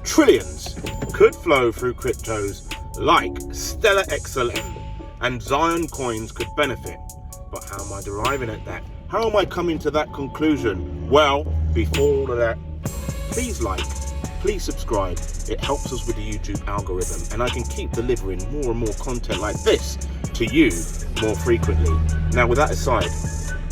trillions could flow through cryptos like Stellar XLM, and Zioncoins could benefit. But how am I deriving at that? How am I coming to that conclusion? Well, before all of that, please like, please subscribe. It helps us with the YouTube algorithm, and I can keep delivering more and more content like this to you more frequently. Now, with that aside,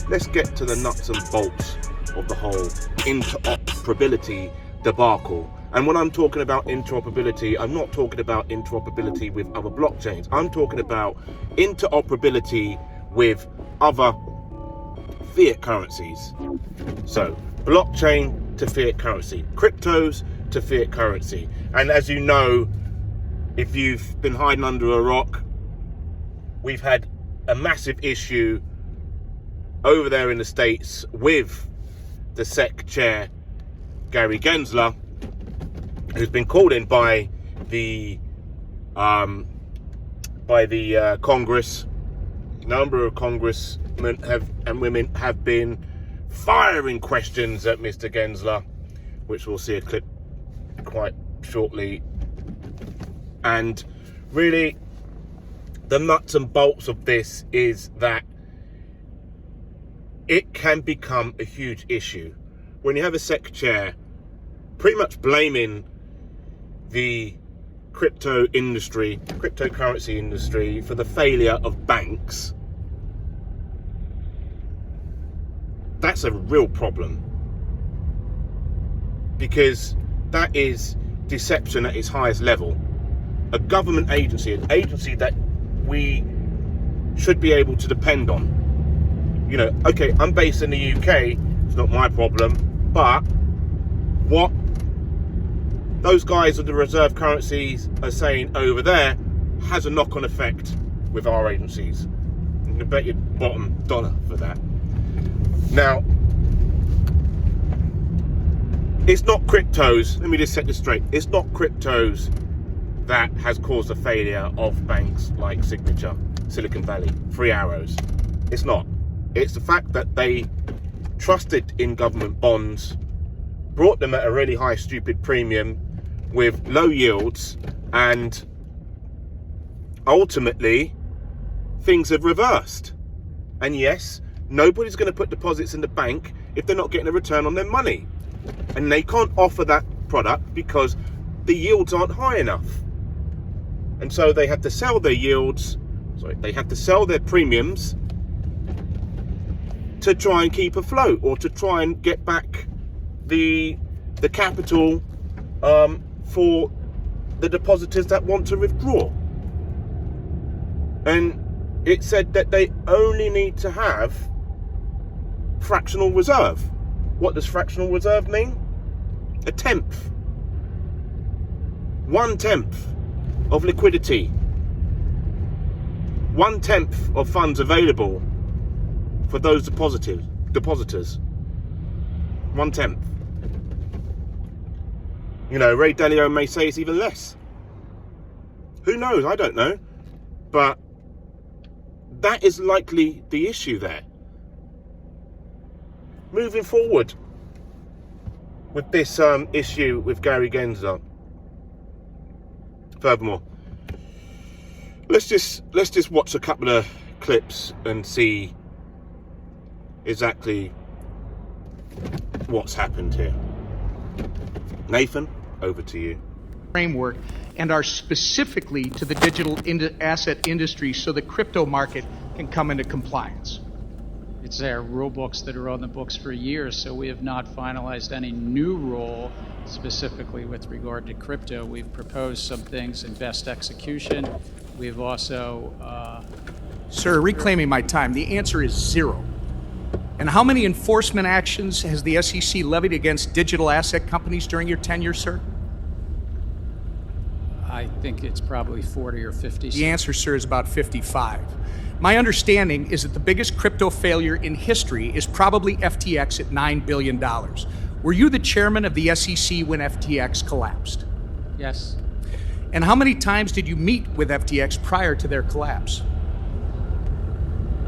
let's get to the nuts and bolts of the whole interoperability debacle. And when I'm talking about interoperability, I'm not talking about interoperability with other blockchains. I'm talking about interoperability with other fiat currencies. So blockchain to fiat currency, cryptos to fiat currency. And as you know, if you've been hiding under a rock, we've had a massive issue over there in the States with the SEC chair, Gary Gensler, who's been called in by the Congress. A number of congressmen and women have been firing questions at Mr. Gensler, which we'll see a clip quite shortly. And really, the nuts and bolts of this is that it can become a huge issue when you have a SEC chair pretty much blaming the cryptocurrency industry for the failure of banks. That's a real problem, because that is deception at its highest level. A government agency, an agency that we should be able to depend on. You know, okay, I'm based in the UK, it's not my problem, but what those guys of the reserve currencies are saying over there has a knock-on effect with our agencies. You can bet your bottom dollar for that. Now, it's not cryptos, let me just set this straight, it's not cryptos that has caused the failure of banks like Signature, Silicon Valley, Three Arrows. It's not. It's the fact that they trusted in government bonds, brought them at a really high stupid premium with low yields, and ultimately things have reversed. And yes, nobody's going to put deposits in the bank if they're not getting a return on their money, and they can't offer that product because the yields aren't high enough, and so they have to sell their yields, they have to sell their premiums to try and keep afloat, or to try and get back the capital for the depositors that want to withdraw. And it said that they only need to have fractional reserve. What does fractional reserve mean? A tenth. 1/10 of liquidity. 1/10 of funds available for those depositors. 1/10. You know, Ray Dalio may say it's even less. Who knows? I don't know. But that is likely the issue there. Moving forward with this issue with Gary Gensler. Furthermore, let's just watch a couple of clips and see exactly what's happened here. Nathan, over to you. Framework, and are specifically to the digital asset industry so the crypto market can come into compliance. It's our rule books that are on the books for years, so we have not finalized any new rule specifically with regard to crypto. We've proposed some things in best execution. We've also... Sir, reclaiming my time, the answer is 0. And how many enforcement actions has the SEC levied against digital asset companies during your tenure, sir? I think it's probably 40 or 50. The answer, sir, is about 55. My understanding is that the biggest crypto failure in history is probably FTX at $9 billion. Were you the chairman of the SEC when FTX collapsed? Yes. And how many times did you meet with FTX prior to their collapse?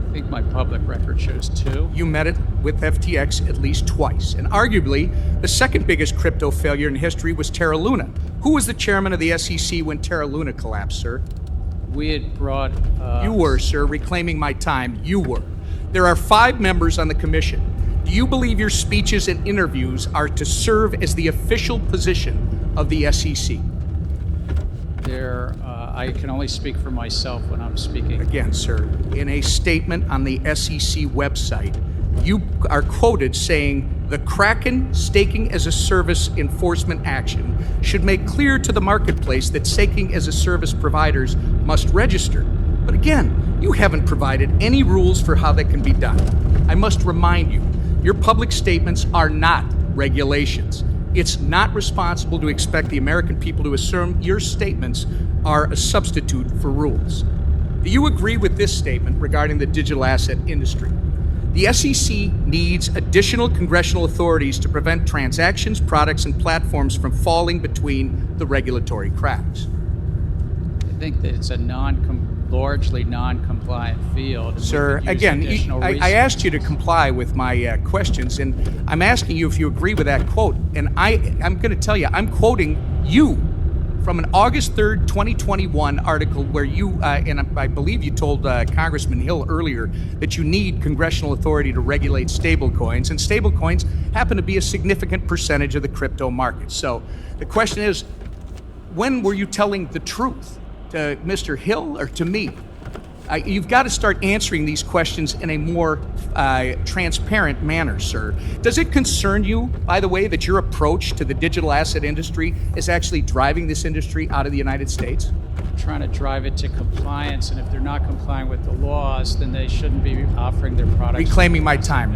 I think my public record shows 2. You met it with FTX at least twice. And arguably, the second biggest crypto failure in history was Terra Luna. Who was the chairman of the SEC when Terra Luna collapsed, sir? We had brought... You were, sir, reclaiming my time. You were. There are 5 members on the commission. Do you believe your speeches and interviews are to serve as the official position of the SEC? I can only speak for myself when I'm speaking. Again, sir, in a statement on the SEC website, you are quoted saying, "The Kraken staking as a service enforcement action should make clear to the marketplace that staking as a service providers must register." But again, you haven't provided any rules for how that can be done. I must remind you, your public statements are not regulations. It's not responsible to expect the American people to assume your statements are a substitute for rules. Do you agree with this statement regarding the digital asset industry? The SEC needs additional congressional authorities to prevent transactions, products, and platforms from falling between the regulatory cracks. I think that it's a largely non-compliant field. Sir, again, I asked you to comply with my questions, and I'm asking you if you agree with that quote. And I'm going to tell you, I'm quoting you from an August 3rd, 2021 article where you, and I believe you told Congressman Hill earlier that you need congressional authority to regulate stablecoins, and stablecoins happen to be a significant percentage of the crypto market. So the question is, when were you telling the truth? To Mr. Hill or to me? You've got to start answering these questions in a more transparent manner, sir. Does it concern you, by the way, that your approach to the digital asset industry is actually driving this industry out of the United States? Trying to drive it to compliance, and if they're not complying with the laws, then they shouldn't be offering their products. Reclaiming my time.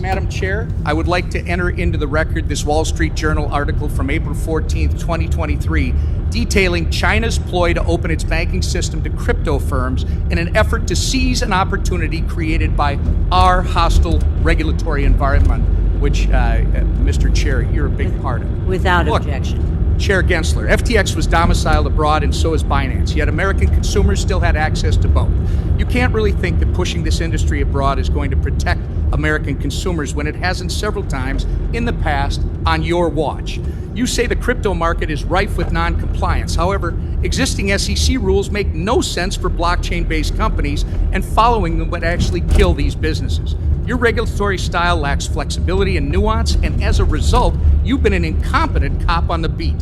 Madam Chair, I would like to enter into the record this Wall Street Journal article from April 14th, 2023, detailing China's ploy to open its banking system to crypto firms in an effort to seize an opportunity created by our hostile regulatory environment, which, Mr. Chair, you're a big part of. Without objection. Chair Gensler, FTX was domiciled abroad and so is Binance, yet American consumers still had access to both. You can't really think that pushing this industry abroad is going to protect American consumers when it hasn't several times in the past on your watch. You say the crypto market is rife with non-compliance. However, existing SEC rules make no sense for blockchain-based companies, and following them would actually kill these businesses. Your regulatory style lacks flexibility and nuance, and as a result, you've been an incompetent cop on the beat,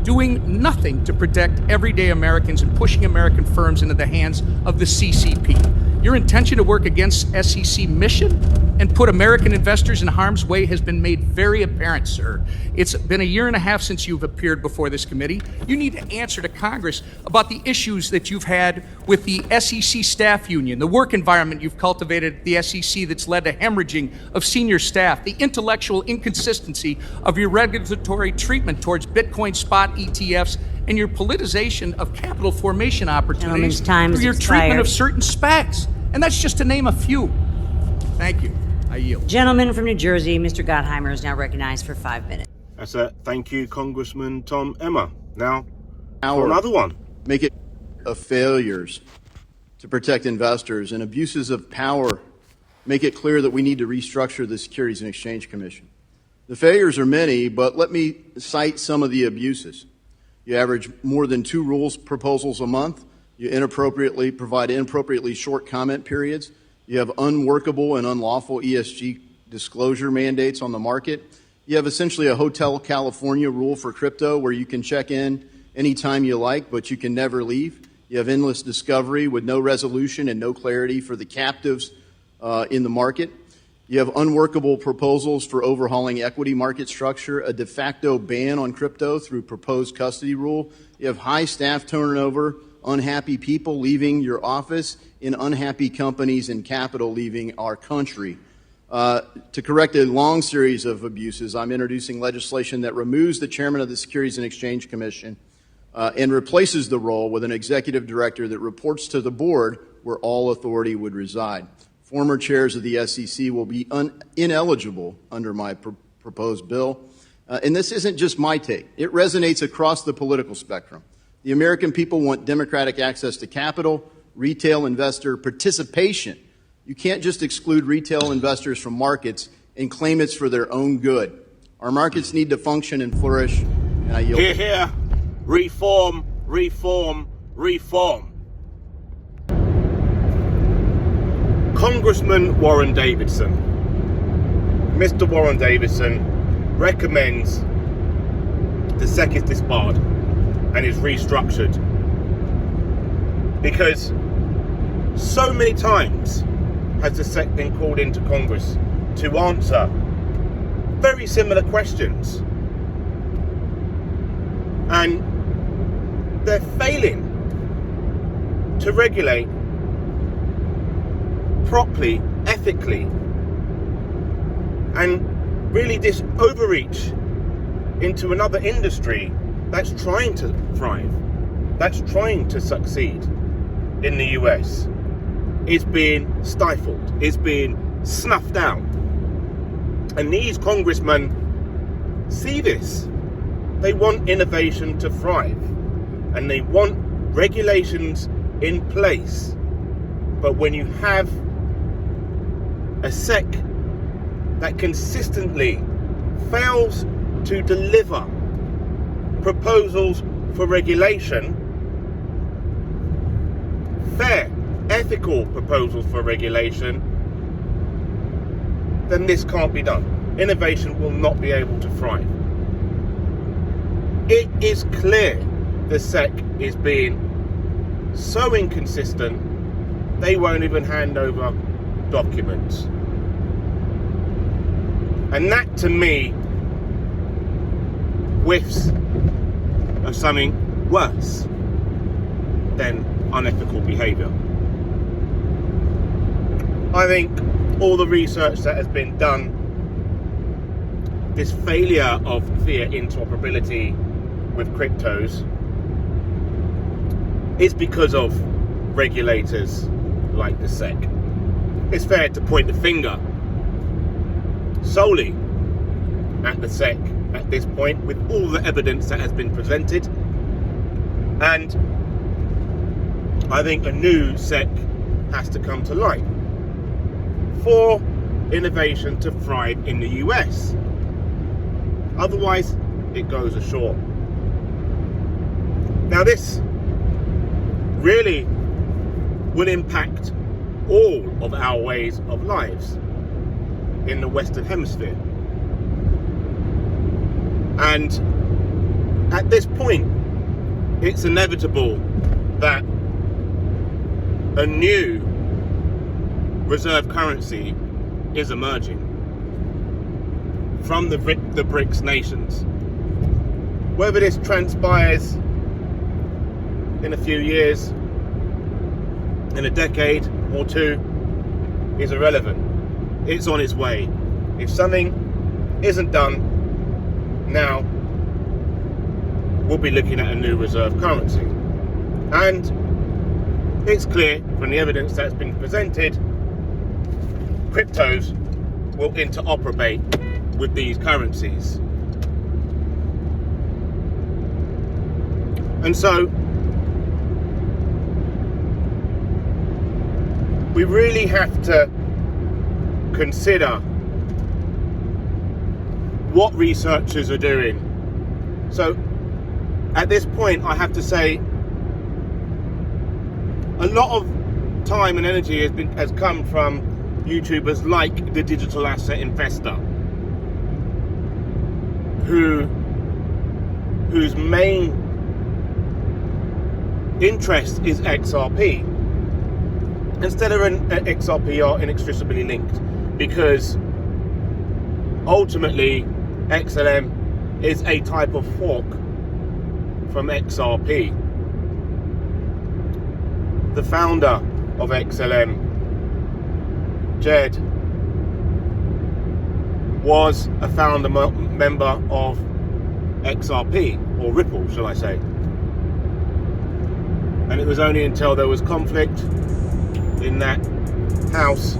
doing nothing to protect everyday Americans and pushing American firms into the hands of the CCP. Your intention to work against SEC mission and put American investors in harm's way has been made very apparent, sir. It's been a year and a half since you've appeared before this committee. You need to answer to Congress about the issues that you've had with the SEC staff union, the work environment you've cultivated at the SEC that's led to hemorrhaging of senior staff, the intellectual inconsistency of your regulatory treatment towards Bitcoin spot ETFs, and your politicization of capital formation opportunities through your treatment of certain SPACs. And that's just to name a few. Thank you. I yield. Gentleman from New Jersey, Mr. Gottheimer, is now recognized for 5 minutes. That's it. Thank you, Congressman Tom Emmer. Now, for another one. Make it of failures to protect investors and abuses of power. Make it clear that we need to restructure the Securities and Exchange Commission. The failures are many, but let me cite some of the abuses. You average more than 2 rules proposals a month. You provide inappropriately short comment periods. You have unworkable and unlawful ESG disclosure mandates on the market. You have essentially a Hotel California rule for crypto where you can check in anytime you like, but you can never leave. You have endless discovery with no resolution and no clarity for the captives in the market. You have unworkable proposals for overhauling equity market structure, a de facto ban on crypto through proposed custody rule. You have high staff turnover, unhappy people leaving your office, in unhappy companies and capital leaving our country. To correct a long series of abuses, I'm introducing legislation that removes the chairman of the Securities and Exchange Commission and replaces the role with an executive director that reports to the board where all authority would reside. Former chairs of the SEC will be ineligible under my proposed bill. And this isn't just my take. It resonates across the political spectrum. The American people want democratic access to capital, retail investor participation. You can't just exclude retail investors from markets and claim it's for their own good. Our markets need to function and flourish, and I yield. Hear, hear. reform, reform, reform. Congressman Warren Davidson, Mr. Warren Davidson recommends the SEC is disbarred and is restructured because so many times has the SEC been called into Congress to answer very similar questions, and they're failing to regulate properly, ethically, and really this overreach into another industry that's trying to thrive, that's trying to succeed in the US, is being stifled, is being snuffed out. And these congressmen see this. They want innovation to thrive, and they want regulations in place. But when you have a SEC that consistently fails to deliver proposals for regulation, fair, ethical proposals for regulation, then this can't be done. Innovation will not be able to thrive. It is clear the SEC is being so inconsistent, they won't even hand over documents. And that, to me, whiffs of something worse than unethical behaviour. I think all the research that has been done, this failure of fiat interoperability with cryptos, is because of regulators like the SEC. It's fair to point the finger solely at the SEC at this point, with all the evidence that has been presented. And I think a new SEC has to come to light for innovation to thrive in the US. Otherwise, it goes ashore. Now, this really will impact all of our ways of lives in the Western Hemisphere. And at this point, it's inevitable that a new reserve currency is emerging from the BRICS nations. Whether this transpires in a few years, in a decade or two, is irrelevant. It's on its way. If something isn't done now, we'll be looking at a new reserve currency. And it's clear from the evidence that's been presented, cryptos will interoperate with these currencies. And so we really have to consider what researchers are doing. So at this point, I have to say a lot of time and energy has come from YouTubers like the Digital Asset Investor, whose main interest is XRP. And Stellar and XRP are inextricably linked, because ultimately XLM is a type of fork from XRP. The founder of XLM, Jed, was a founder member of XRP, or Ripple, shall I say. And it was only until there was conflict in that house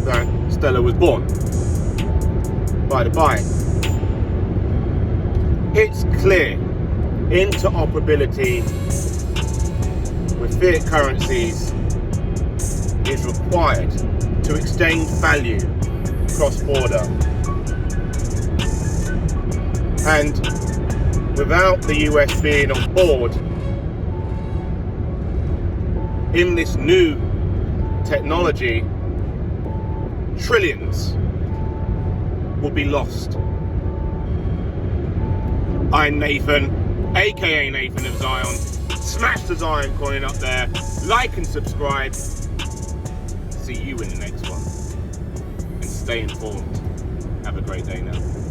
that Stellar was born. By the by, it's clear interoperability with fiat currencies is required to exchange value cross-border. And without the US being on board in this new technology, trillions will be lost. I'm Nathan, aka Nathan of Zion. Smash the Zion coin up there, like and subscribe. See you in the next one. And stay informed. Have a great day now.